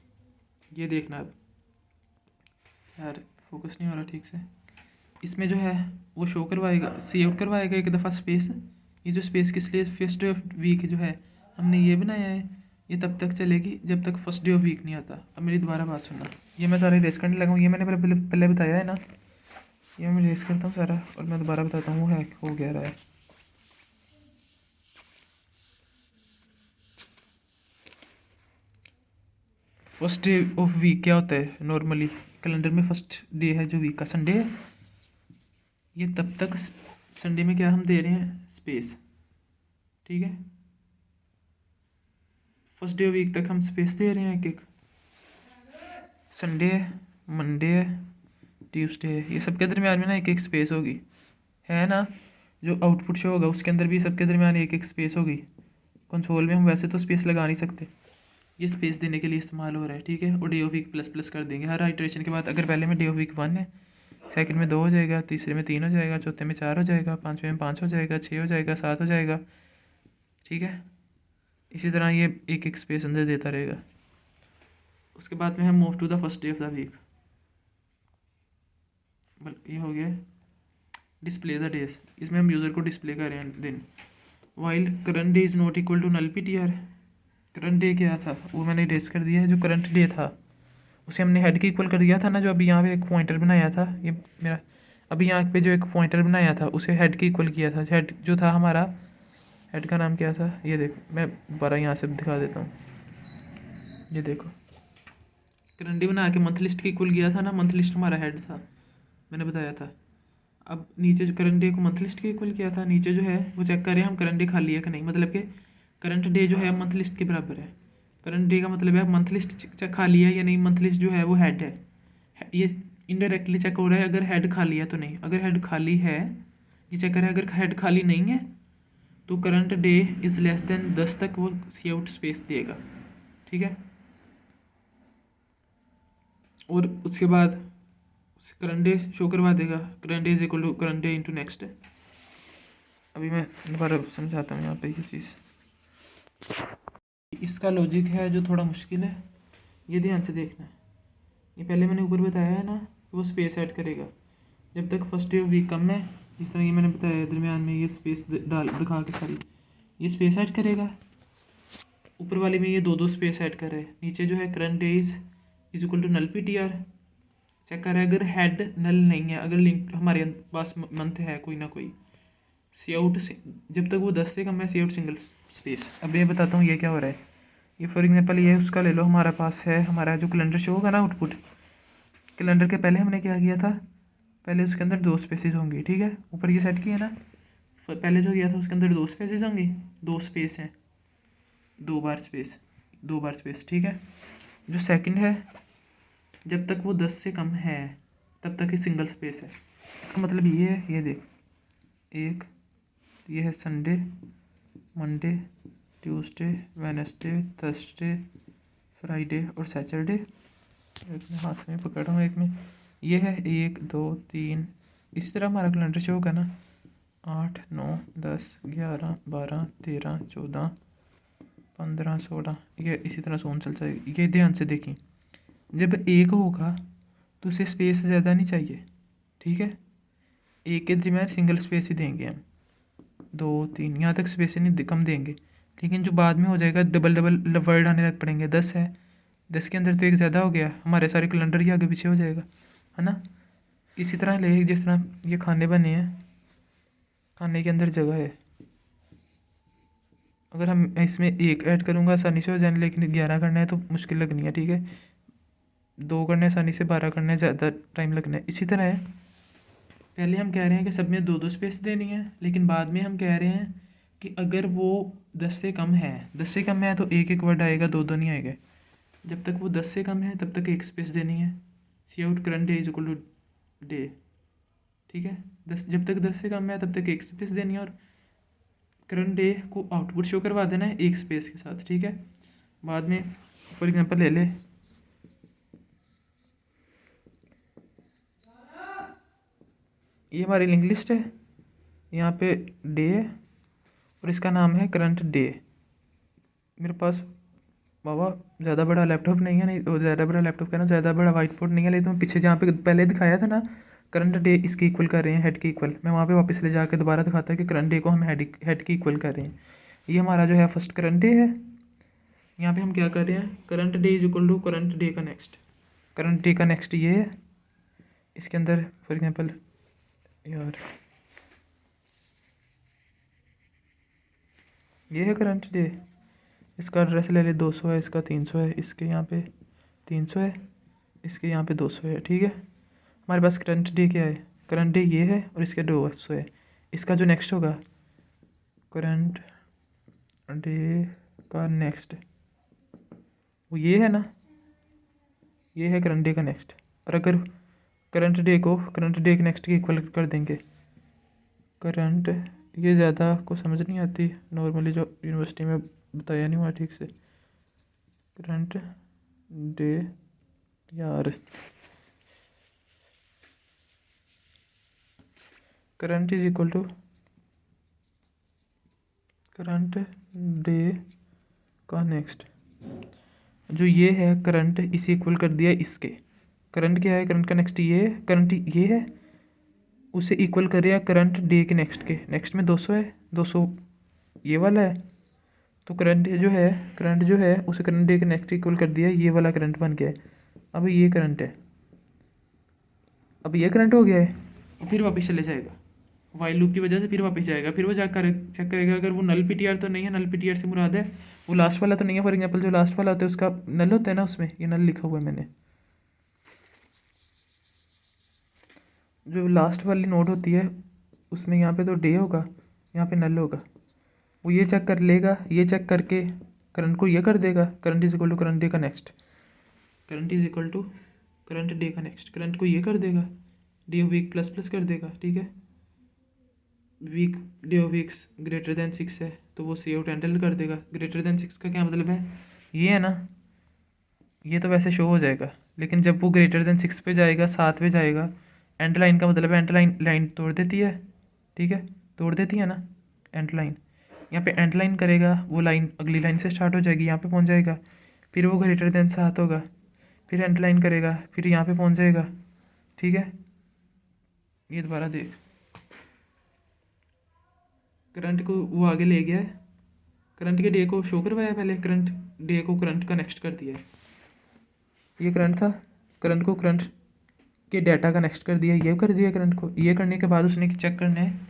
Speaker 1: ये देखना अब यार focus नहीं हो रहा ठीक से, इसमें जो है वो शो करवाएगा, सी आउट करवाएगा एक दफ़ा स्पेस। ये जो स्पेस किस लिए, फर्स्ट डे ऑफ वीक जो है हमने ये बनाया है, ये तब तक चलेगी जब तक फर्स्ट डे ऑफ वीक नहीं आता। अब मेरी दोबारा बात सुनना, ये मैं सारा रेस करने लगा हूँ, ये मैंने पहले बताया है ना, ये मैं रेस करता हूँ सारा और मैं दोबारा बताता हूँ है हो गया रहा है। फर्स्ट डे ऑफ वीक क्या होता है नॉर्मली कैलेंडर में, फर्स्ट डे है जो वीक का संडे है, ये तब तक संडे में क्या हम दे रहे हैं स्पेस, ठीक है। फर्स्ट डे ऑफ वीक तक हम स्पेस दे रहे हैं एक एक, संडे है, मंडे है, ट्यूसडे है, ये सबके दरमियान में ना एक एक स्पेस होगी, है ना। जो आउटपुट शो होगा उसके अंदर भी सबके दरमियान एक एक स्पेस होगी। कंसोल में हम वैसे तो स्पेस लगा नहीं सकते, ये स्पेस देने के लिए इस्तेमाल हो रहा है, ठीक है। और day of week plus plus कर देंगे हर आइटरेशन के बाद। अगर पहले में डे ऑफ वीक 1 है, सेकंड में 2 हो जाएगा, तीसरे में 3 हो जाएगा, चौथे में 4 हो जाएगा, पाँचवें में 5 हो जाएगा, 6 हो जाएगा, 7 हो जाएगा, ठीक है। इसी तरह ये एक एक स्पेस अंदर देता रहेगा। उसके बाद में हम move to the first day of the week, ये हो गया डिस्प्ले द डेज, इसमें हम यूज़र को डिस्प्ले कर रहे हैं दिन। While current day is not equal to null PTR, current day क्या था वो मैंने रेस कर दिया है। जो करंट डे था उसे हमने हेड के इक्वल कर दिया था ना, जो अभी यहाँ पे एक पॉइंटर बनाया था, ये मेरा अभी यहाँ पे जो एक पॉइंटर बनाया था उसे हेड के इक्वल किया था। हेड जो था हमारा, हेड का नाम क्या था ये देखो, मैं दोबारा यहाँ से दिखा देता हूँ। ये देखो करंट डे बना के मंथ लिस्ट के इक्वल किया था ना, मंथ लिस्ट हमारा हेड था, मैंने बताया था। अब नीचे जो करंट डे को मंथ लिस्ट के इक्वल किया था, नीचे जो है वो चेक करें हम करंट डे खाली है कि नहीं, मतलब कि करंट डे जो है मंथ लिस्ट के बराबर है। करंट डे का मतलब है मंथ लिस्ट खाली है या नहीं, मंथ लिस्ट जो है वो हेड है, ये इनडायरेक्टली चेक हो रहा है अगर हेड खाली है तो नहीं। अगर हेड खाली है ये चेक करें, अगर हेड खाली नहीं है तो current day is less than 10 तक वो सी आउट स्पेस देगा, ठीक है। और उसके बाद करंट डे शो करवा देगा, current day is equal to current day into next. अभी मैं दोबारा समझाता हूँ यहाँ पे ये चीज़, इसका लॉजिक है जो थोड़ा मुश्किल है, ये ध्यान से देखना है। ये पहले मैंने ऊपर बताया है ना कि वो स्पेस ऐड करेगा जब तक फर्स्ट डे ऑफ वीक कम है, जिस तरह ये मैंने बताया दरमियान में ये स्पेस डाल दिखा के सारी, ये स्पेस ऐड करेगा। ऊपर वाले में ये दो स्पेस ऐड कर रहे हैं। नीचे जो है current day is equal to null PTR check कर रहा है, अगर हेड नल नहीं है, अगर लिंक हमारे पास मंथ है कोई ना कोई, सी आउट जब तक वो 10 से कम है सी आउट सिंगल स्पेस। अब ये बताता हूँ ये क्या हो रहा है। ये फॉर एग्जांपल ये उसका ले लो, हमारा पास है हमारा जो कैलेंडर शो होगा ना आउटपुट, कैलेंडर के पहले हमने क्या किया था, पहले उसके अंदर 2 स्पेसिस होंगी, ठीक है। ऊपर ये सेट किया ना, पहले जो किया था उसके अंदर 2 स्पेसिस होंगी, 2 स्पेस हैं, 2 बार स्पेस, 2 बार स्पेस, ठीक है। जो सेकंड है जब तक वो 10 से कम है तब तक ही सिंगल स्पेस है। इसका मतलब ये है, ये देख एक, ये है Sunday, Monday, Tuesday, Wednesday, Thursday, Friday और सैटरडे, एक मैं हाथ में पकड़ रहा हूँ, एक में ये है 1 2 3। इसी तरह हमारा कैलेंडर शो होगा ना, 8 9 10 11 12 13 14 15 16, ये इसी तरह सोन चलता है। ये ध्यान से देखें, जब 1 होगा तो उसे स्पेस ज़्यादा नहीं चाहिए, ठीक है। 1 के दरमियान सिंगल स्पेस ही देंगे हम, 2 3 यहाँ तक स्पेस नहीं कम देंगे। लेकिन जो बाद में हो जाएगा डबल डबल वर्ड आने लग पड़ेंगे। 10 है, 10 के अंदर तो एक ज़्यादा हो गया, हमारे सारे कैलेंडर ही आगे पीछे हो जाएगा, है ना। इसी तरह ले, जिस तरह ये खाने बने हैं, खाने के अंदर जगह है, अगर हम इसमें 1 ऐड करूँगा आसानी से हो जाने, लेकिन 11 करना है तो मुश्किल लगनी है, ठीक है। 2 करना है आसानी से, 12 करना है ज़्यादा टाइम लगना है। इसी तरह है, पहले हम कह रहे हैं कि सब में 2 2 स्पेस देनी है, लेकिन बाद में हम कह रहे हैं कि अगर वो 10 से कम है, 10 से कम है तो 1 1 वर्ड आएगा, 2 2 नहीं आएगा। जब तक वो 10 से कम है तब तक 1 स्पेस देनी है। C out current day is equal to day, ठीक है। 10, जब तक 10 से कम है तब तक 1 स्पेस देनी है, और करंट डे को आउटपुट शो करवा देना है 1 स्पेस के साथ, ठीक है। बाद में फॉर एग्जांपल ले ले, ये हमारी लिंक लिस्ट है, यहाँ पे डे है और इसका नाम है करंट डे। मेरे पास बाबा ज़्यादा बड़ा लैपटॉप नहीं है, नहीं ज़्यादा बड़ा लैपटॉप कहना, ज़्यादा बड़ा वाइट बोर्ड नहीं है, लेकिन पीछे जहाँ पे पहले दिखाया था ना करंट डे इसके इक्वल कर रहे हैं, हेड के इक्वल, मैं वहाँ पे वापस ले जाकर दोबारा दिखाता है कि करंट डे को हम हेड के इक्वल कर रहे हैं। ये हमारा जो है फर्स्ट करंट डे है। यहाँ पे हम क्या कर रहे हैं, current day is equal to current day का नेक्स्ट, करंट डे का नेक्स्ट ये है। इसके अंदर फॉर एग्जांपल यार ये है करंट डे, इसका एड्रेस ले ले, 200 है, इसका 300 है, इसके यहाँ पे 300 है, इसके यहाँ पे 200 है, ठीक है। हमारे पास करंट डे क्या है, करंट डे ये है और इसके 200 है। इसका जो नेक्स्ट होगा करंट डे का नेक्स्ट वो ये है ना, ये है करंट डे का नेक्स्ट। और अगर करंट डे को करंट डे के नेक्स्ट के इक्वल कर देंगे, करंट, ये ज़्यादा को समझ नहीं आती नॉर्मली, जो यूनिवर्सिटी में बताया नहीं हुआ ठीक से। करंट डे यार, current is equal to current day का नेक्स्ट, जो ये है करंट इसे इक्वल कर दिया इसके। करंट क्या है, करंट का नेक्स्ट ये है, करंट ये है, उसे इक्वल कर दिया करंट डे के नेक्स्ट के। नेक्स्ट में 200 है, 200 ये वाला है, तो करंट जो है उसे करंट डे के नेक्स्ट इक्वल कर दिया, ये वाला करंट बन गया है। अब ये करंट है, अब ये करंट हो गया है, और फिर वापस चले जाएगा वाइल लूप की वजह से, फिर वापस जाएगा, फिर वो जाकर चेक करेगा अगर वो नल पीटीआर तो नहीं है, नल पीटीआर से मुराद है वो लास्ट वाला तो नहीं है। फॉर एग्जांपल जो लास्ट वाला होता है उसका नल होता है ना, उसमें ये नल लिखा हुआ है मैंने, जो लास्ट वाली नोड होती है उसमें यहाँ पे तो डे होगा, यहाँ पे नल होगा। वो ये चेक कर लेगा, ये चेक करके करंट को ये कर देगा, current is equal to current day का next, current is equal to current day का नेक्स्ट, करंट को ये कर देगा, day of week plus plus कर देगा, ठीक है। Week, day of weeks greater than 6 है तो वो सी आउट एंडल कर देगा। ग्रेटर देन 6 का क्या मतलब है, ये है ना, ये तो वैसे शो हो जाएगा, लेकिन जब वो ग्रेटर देन 6 पे जाएगा, 7 पे जाएगा, एंड लाइन का मतलब है, एंड लाइन तोड़ देती है, ठीक है, तोड़ देती है ना एंड लाइन। यहाँ पे एंड लाइन करेगा, वो लाइन अगली लाइन से स्टार्ट हो जाएगी, यहाँ पे पहुँच जाएगा, फिर वो ग्रेटर देन 7 होगा, फिर एंड लाइन करेगा, फिर यहाँ पे पहुँच जाएगा, ठीक है। ये दोबारा देख, करंट को वो आगे ले गया है, करंट के डे को शो करवाया पहले, करंट डे को करंट का नेक्स्ट कर दिया है। ये करंट था, करंट को करंट के डाटा का नेक्स्ट कर दिया, ये कर दिया करंट को। ये करने के बाद उसने चेक करना है,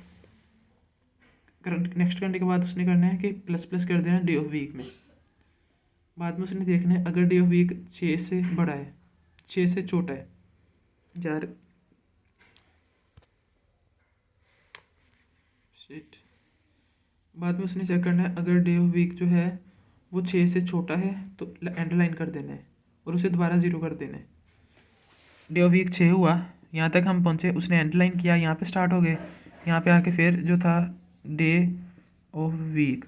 Speaker 1: करंट नेक्स्ट करने के बाद उसने करना है कि प्लस प्लस कर देना डे ऑफ वीक में। बाद में उसने देखना है अगर डे ऑफ वीक 6 से बड़ा है, 6 से छोटा है यार, शिट। बाद में उसने चेक करना है अगर डे ऑफ वीक जो है वो 6 से छोटा है तो एंड लाइन कर देना है और उसे दोबारा 0 कर देना है। डे ऑफ वीक 6 हुआ, यहाँ तक हम पहुँचे, उसने एंड लाइन किया, यहाँ पे स्टार्ट हो गए, यहाँ पे आके फिर जो था day of week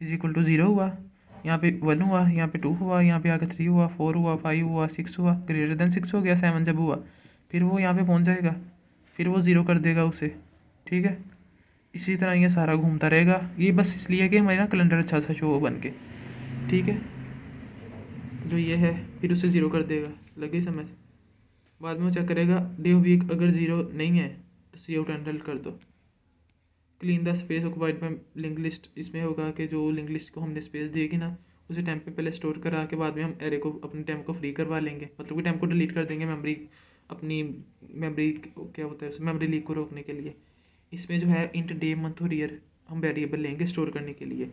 Speaker 1: is equal to 0 हुआ, यहाँ पे 1 हुआ, यहाँ पे 2 हुआ, यहाँ पे आके 3 हुआ, 4 हुआ, 5 हुआ, 6 हुआ, ग्रेटर देन 6 हो गया, 7 जब हुआ फिर वो यहाँ पे पहुँच जाएगा, फिर वो 0 कर देगा उसे। ठीक है, इसी तरह ये सारा घूमता रहेगा। ये बस इसलिए कि हमारे ना कैलेंडर अच्छा सा शो हो बन के। ठीक है, जो ये है फिर उसे 0 कर देगा, लगे समझ। बाद में वो चेक करेगा डे ऑफ वीक, अगर 0 नहीं है तो सी आउट हैंडल कर दो। Clean the space occupied by link list, इसमें होगा कि जो लिंक लिस्ट को हमने स्पेस देगी ना उसे टेम्प पे पहले स्टोर करा के बाद में हम एरे को अपने टेम्प को फ्री करवा लेंगे, मतलब कि टेम्प को डिलीट कर देंगे मेमोरी, अपनी मेमोरी क्या होता है उस मेमोरी लीक को रोकने के लिए। इसमें जो है इंट डे मंथ और ईयर हम वेरिएबल लेंगे स्टोर करने के लिए।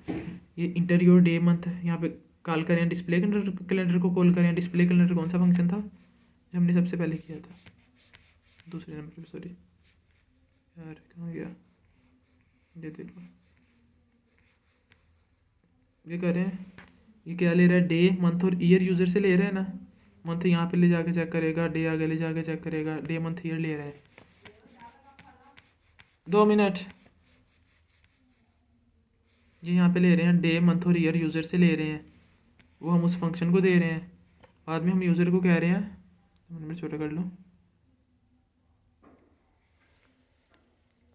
Speaker 1: ये इंटर योर डे मंथ यहाँ पे कॉल करें, डिस्प्ले कैलेंडर को कॉल करें। डिस्प्ले कैलेंडर कौन सा फंक्शन था जो हमने सबसे पहले किया था, दूसरे नंबर पे, सॉरी यार कहाँ गया, ये देखो ये करें। ये क्या ले रहा है, डे मंथ और ईयर यूज़र से ले रहा है ना। मंथ यहाँ पे ले जाके चेक करेगा, डे आगे ले जाके चेक करेगा, डे मंथ ईयर ले रहा है। 2 मिनट, ये यहाँ पे ले रहे हैं डे मंथ और ईयर यूज़र से ले रहे हैं, वो हम उस फंक्शन को दे रहे हैं। बाद में हम यूज़र को कह रहे हैं, नंबर छोटा कर लो,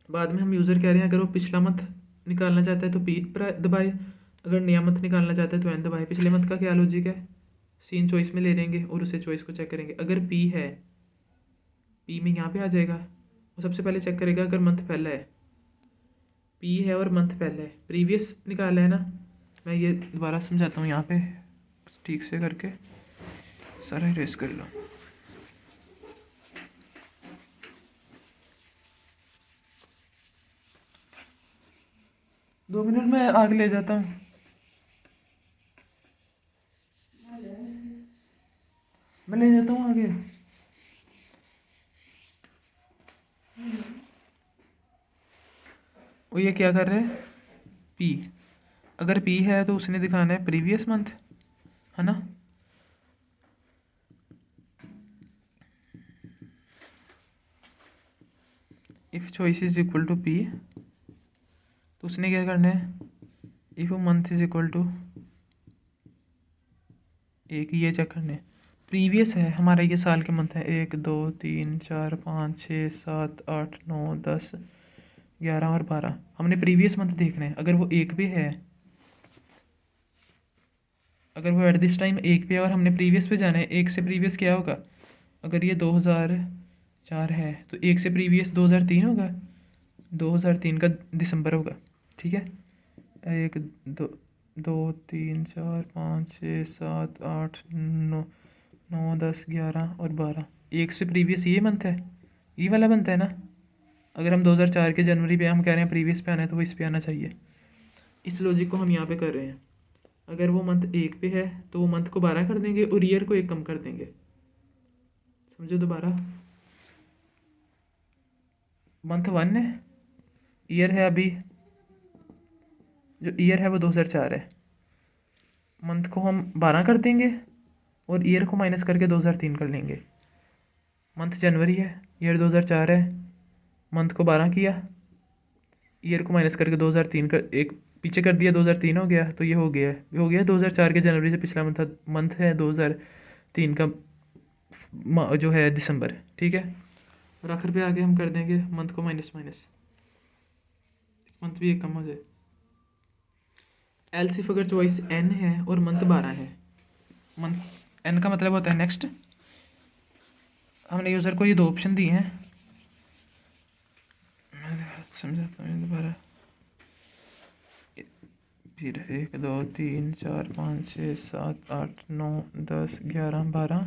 Speaker 1: बाद में हम यूज़र कह रहे हैं अगर वो पिछला मंथ निकालना चाहता है तो पी दबाए, अगर नया मंथ निकालना चाहता है तो एन दबाए। पिछले मंथ का क्या लॉजिक है, सीन चॉइस में ले लेंगे और उसे चॉइस को चेक करेंगे। अगर पी है, पी में यहाँ पे आ जाएगा, वो सबसे पहले चेक करेगा अगर मंथ पहला है, पी है और मंथ पहला है, प्रीवियस निकाला है ना। मैं ये दोबारा समझाता हूँ यहाँ पे ठीक से करके, सारा इरेज कर लो। दो मिनट में आगे ले जाता हूँ। मैं ले जाता हूँ आगे। वो ये क्या कर रहे हैं, पी, अगर पी है तो उसने दिखाना है प्रीवियस मंथ, है ना। If choice is equal to P, तो उसने क्या करना है, if month is equal to एक, ये चेक करने हैं प्रीवियस है हमारा, ये साल के मंथ है 1 2 3 4 5 6 7 8 9 10 11 और 12, हमने प्रीवियस मंथ देखना है। अगर वो एक पे है, अगर वो एट दिस टाइम एक पे है और हमने प्रीवियस पे जाना है, एक से प्रीवियस क्या होगा, अगर ये 2004 है तो एक से प्रीवियस 2003 होगा, 2003 का दिसंबर होगा। ठीक है, 1 2 2 3 4 5 6 7 8 9 9 10 11 और 12, एक से प्रीवियस ये मंथ है, ये वाला बनता है ना। अगर हम 2004 के जनवरी पे हम कह रहे हैं प्रीवियस पे आना है तो वो इस पे आना चाहिए। इस लॉजिक को हम यहाँ पे कर रहे हैं। अगर वो मंथ एक पे है तो वो मंथ को 12 कर देंगे और ईयर को 1 कम कर देंगे। समझो दोबारा, मंथ 1 है, ईयर है अभी, जो ईयर है वो 2004 है, मंथ को हम 12 कर देंगे और ईयर को माइनस करके 2003 कर लेंगे। मंथ जनवरी है, ईयर 2004 है, मंथ को 12 किया, ईयर को माइनस करके 2003 कर, एक पीछे कर दिया, 2003 हो गया, तो ये हो गया, 2004 के जनवरी से पिछला मंथ है 2003 का जो है दिसंबर। ठीक है, और आखिर पे आगे हम कर देंगे मंथ को माइनस माइनस, मंथ भी एक कम हो जाए। एल सिर्फ अगर चॉइस एन है और मंथ 12 है, मंथ एन का मतलब होता है नेक्स्ट। हमने यूज़र को ये 2 ऑप्शन दिए हैं, समझाता हूँ दोबारा, फिर 1 2 3 4 5 6 7 8 9 10 11 12,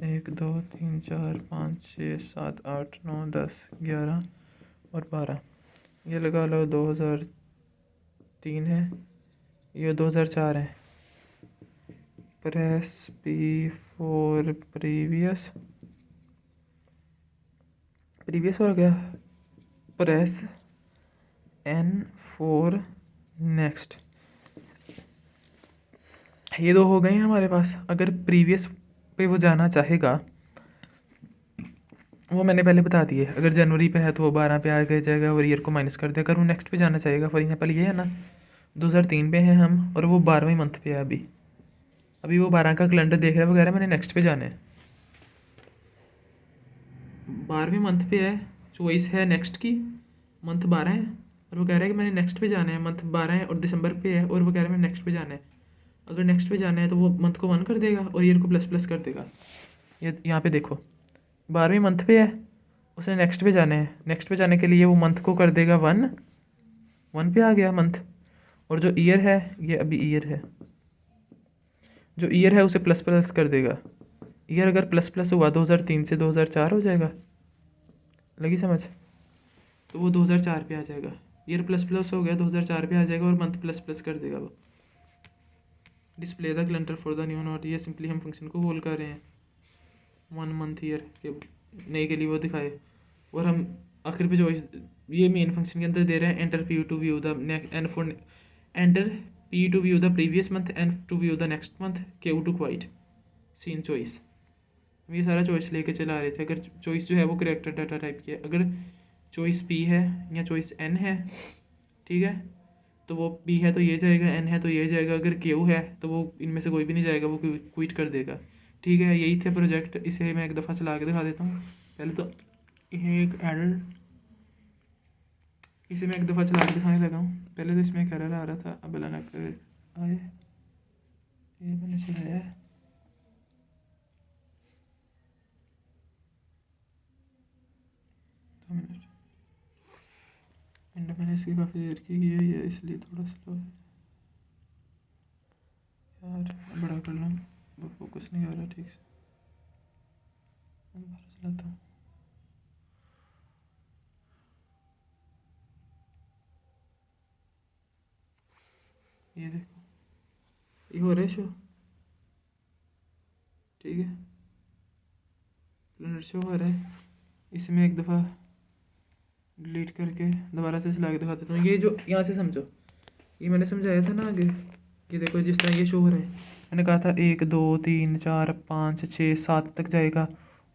Speaker 1: 1 2 3 4 5 6 7 8 9 10 11 और 12, ये लगा लो 2003 है, ये 2004 है। Press P for previous, previous हो गया, प्रेस एन फॉर नेक्स्ट, ये 2 हो गए हैं हमारे पास। अगर प्रीवियस पे वो जाना चाहेगा, वो मैंने पहले बता दिए, अगर जनवरी पे है तो वो 12 पे आ गया जाएगा और ईयर को माइनस कर देगा। अगर वो नेक्स्ट पे जाना चाहेगा, फॉर एग्जाम्पल ये है ना, 2003 पे हैं हम और वो 12वें मंथ पे है अभी। अभी वो 12 का कैलेंडर देख रहा है वगैरह, मैंने नेक्स्ट पे जाना है। 12वें मंथ पे है, चॉइस है नेक्स्ट की, मंथ 12 है और वो कह रहा है कि मैंने नेक्स्ट पे जाना है। मंथ 12 है और दिसंबर पे है और वो कह रहा है मैंने नेक्स्ट पे जाना है। अगर नेक्स्ट पे जाना है तो वो मंथ को 1 कर देगा और ईयर को प्लस प्लस कर देगा। ये यहाँ पे देखो 12वें मंथ पे है, उसने नेक्स्ट पे जाना है। नेक्स्ट पे जाने के लिए वो मंथ को कर देगा 1 पे आ गया मंथ। और जो ईयर है ये अभी ईयर है, जो ईयर है उसे प्लस प्लस कर देगा। ईयर अगर प्लस प्लस हुआ 2003 से 2004 हो जाएगा, लगी समझ? तो वो 2004 पे आ जाएगा। ईयर प्लस प्लस हो गया 2004 पे आ जाएगा और मंथ प्लस प्लस कर देगा वो। Display the calendar for the new node, ये सिंपली हम फंक्शन को कॉल कर रहे हैं 1 मंथ ईयर के नए के लिए वो दिखाए। और हम आखिर पे चॉइस ये मेन फंक्शन के अंदर दे रहे हैं enter P to view the end for enter P to view the previous month and to view the next month Q to quit seen choice. हम ये सारा चॉइस लेके चला रहे थे। अगर चॉइस जो है वो करेक्टर डाटा टाइप की है, अगर चॉइस पी है या चॉइस एन है, ठीक है, तो वो पी है तो ये जाएगा, एन है तो ये जाएगा, अगर क्यू है तो वो इनमें से कोई भी नहीं जाएगा, वो क्विट कर देगा। ठीक है, यही थे प्रोजेक्ट। इसे मैं एक दफ़ा चला के दिखा देता हूँ। पहले तो ये एक एरर, इसे मैं एक दफ़ा चला के दिखाने लगा हूँ। पहले तो इसमें एक एरर आ रहा था, अब अल्लाह ना करे आए, ये मैंने चलाया है। मैंने इसकी काफ़ी देर की है ये, इसलिए थोड़ा स्लो है यार। बड़ा कर लूँ, वो फोकस नहीं आ रहा ठीक से। चलाता हूँ, ये देखो ये हो रहा है शो, ठीक है, कैलेंडर शो हो रहा है। इसे मैं एक दफ़ा डिलीट करके दोबारा से चला के दिखा देता हूँ। ये जो यहाँ से समझो, ये मैंने समझाया था ना आगे, ये देखो जिस तरह ये शो हो रहा है। मैंने कहा था 1 2 3 4 5 6 7 तक जाएगा,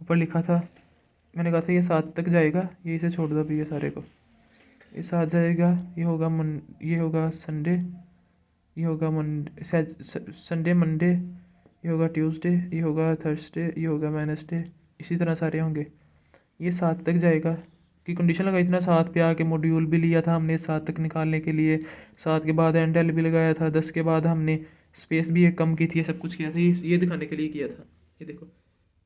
Speaker 1: ऊपर लिखा था। मैंने कहा था ये 7 तक जाएगा, ये इसे छोड़ दो अभी, ये सारे को, ये 7 जाएगा। ये होगा संडे, ये होगा संडे मंडे, ये होगा ट्यूसडे, ये होगा थर्सडे, ये होगा वेडनेसडे, इसी तरह सारे होंगे। ये 7 तक जाएगा कि कंडीशन लगाई थी ना, 7 पे आके मॉड्यूल भी लिया था हमने 7 तक निकालने के लिए। 7 के बाद एंड भी लगाया था, 10 के बाद हमने स्पेस भी एक कम की थी, सब कुछ किया था। ये दिखाने के लिए किया था। ये देखो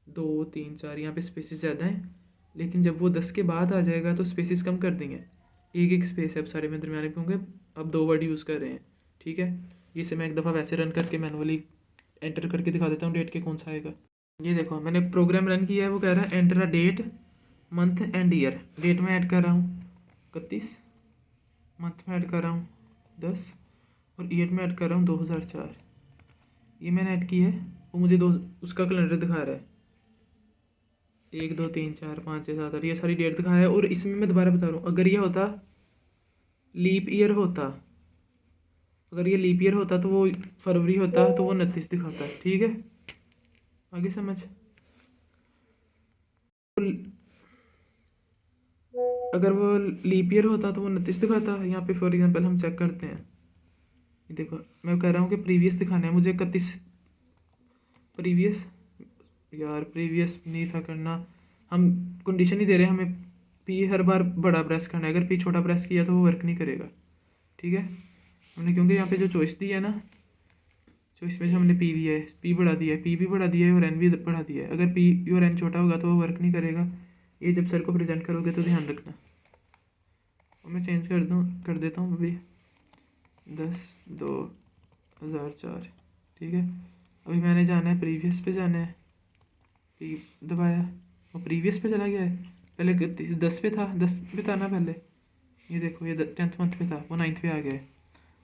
Speaker 1: 2 3 4 यहाँ पे स्पेसिस ज़्यादा हैं, लेकिन जब वो 10 के बाद आ जाएगा तो स्पेसिस कम कर देंगे। एक एक स्पेस है, अब सारे में दरमियाने पे होंगे। अब 2 वर्ड यूज़ कर रहे हैं, ठीक है। ये से मैं एक दफ़ा वैसे रन करके मैनुअली एंटर करके दिखा देता हूँ डेट के कौन सा आएगा। ये देखो मैंने प्रोग्राम रन किया है, वो कह रहा है enter a date month and year. Date में ऐड कर रहा हूँ 31, मंथ में ऐड कर रहा हूँ 10 और ईयर में ऐड कर रहा हूँ 2004। ये मैंने ऐड की है, वो मुझे उसका कैलेंडर दिखा रहा है 1 2 3 4 5 6 7 8, ये सारी डेट दिखाया है। और इसमें मैं दोबारा बता रहा हूँ, अगर ये होता लीप ईयर होता, अगर ये लीप ईयर होता तो वो फरवरी होता तो वो 29 दिखाता है, ठीक है, आगे समझ। अगर वो लीप ईयर होता तो वो 29 दिखाता। यहाँ पे फॉर एग्जांपल हम चेक करते हैं, ये देखो मैं कह रहा हूँ कि प्रीवियस दिखाना है मुझे 31 प्रीवियस, यार प्रीवियस नहीं था करना, हम कंडीशन ही दे रहे हैं हमें पी हर बार बड़ा प्रेस करना है। अगर पी छोटा प्रेस किया तो वो वर्क नहीं करेगा, ठीक है। हमने क्योंकि यहाँ पे जो चॉइस दी है ना, चॉइस में जो हमने पी दिया है, पी बढ़ा दिया है, पी भी बढ़ा दिया है और एन भी बढ़ा दिया है। अगर पी और एन छोटा होगा तो वो वर्क नहीं करेगा। ये जब सर को प्रेजेंट करोगे तो ध्यान रखना। और मैं चेंज कर देता हूँ अभी 10/2/2004, ठीक है। अभी मैंने जाना है प्रीवियस पे जाना है, पी दबाया वो प्रीवियस पे चला गया है। पहले 10 पे था, 10 पे था ना पहले, ये देखो ये 10th मंथ पे था, वो 9th पे आ गया है।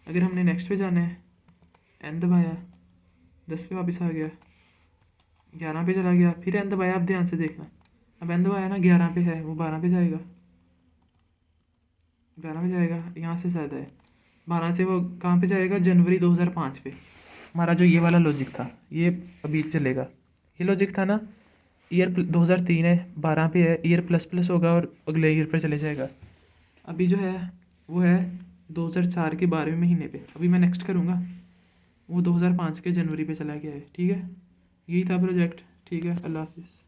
Speaker 1: अगर हमने नेक्स्ट पे जाना है, एन दबाया 10 पे वापस आ गया, 11 पे चला गया, फिर एन दबाया। आप ध्यान से देखना, अब एन दबाया ना 11 पे है, वो 12 पे जाएगा, 12 पे जाएगा, यहाँ से ज़्यादा है 12 से, वो कहाँ पे जाएगा जनवरी 2005 पे। हमारा जो ये वाला लॉजिक था ये अभी चलेगा, ये लॉजिक था ना। ईयर 2003 है, 12 पे है, ईयर प्लस प्लस होगा और अगले ईयर पर चले जाएगा। अभी जो है वो है 2004 के 12वें महीने पे। अभी मैं नेक्स्ट करूँगा, वो 2005 के जनवरी पे चला गया है। ठीक है, यही था प्रोजेक्ट। ठीक है, अल्लाह हाफिज़।